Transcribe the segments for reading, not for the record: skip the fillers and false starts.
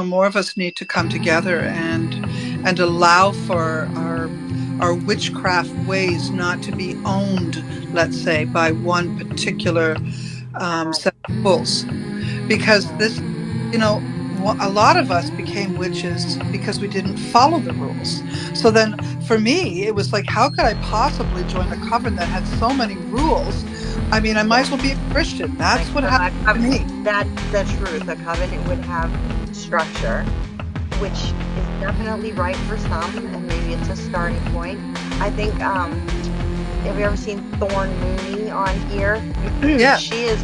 more of us need to come together and allow for our witchcraft ways not to be owned, let's say, by one particular set of rules. Because this, a lot of us became witches because we didn't follow the rules. So then for me, it was like, how could I possibly join a coven that had so many rules? I mean, I might as well be a Christian. That's what happened to me. That's the truth. A coven would have structure, which is definitely right for some, and maybe it's a starting point. I think, have you ever seen Thorn Mooney on here? Yeah. She is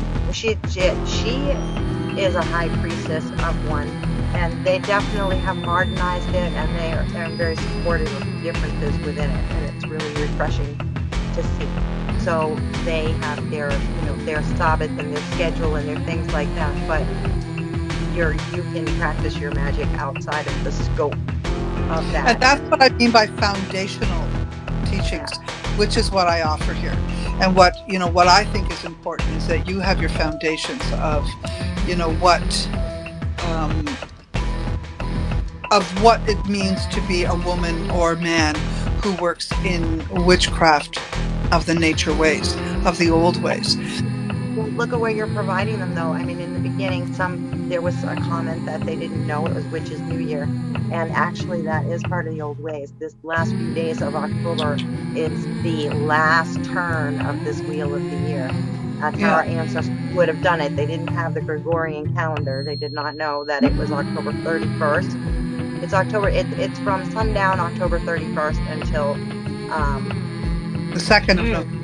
a high priestess of one, and they definitely have modernized it, and they're very supportive of the differences within it, and it's really refreshing to see. So they have their Sabbath and their schedule and their things like that, but you can practice your magic outside of the scope of that. And that's what I mean by foundational teachings, which is what I offer here. And what I think is important is that you have your foundations of what it means to be a woman or man who works in witchcraft of the nature ways, of the old ways. Well, look at where you're providing them, though. I mean, in the beginning, there was a comment that they didn't know it was Witches' New Year, and actually that is part of the old ways. This last few days of October is the last turn of this wheel of the year. That's how our ancestors would have done it. They didn't have the Gregorian calendar. They did not know that it was October 31st. It's from sundown October 31st until the 2nd of November.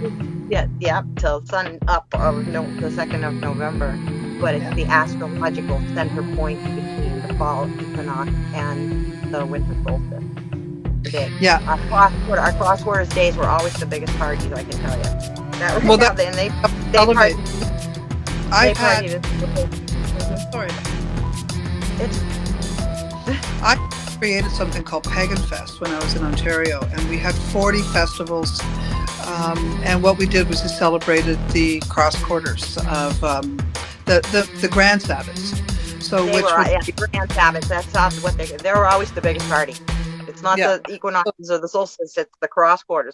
Till sun up of the 2nd of November. But it's the astrological center point between the fall equinox and the winter solstice. Yeah. Our cross-orders days were always the biggest parties, I can tell you. I created something called Pagan Fest when I was in Ontario, and we had 40 festivals. And what we did was we celebrated the cross quarters of the Grand Sabbaths. So Grand Sabbaths. That's what they were always the biggest party. It's not the equinoxes or the solstice. It's the cross quarters.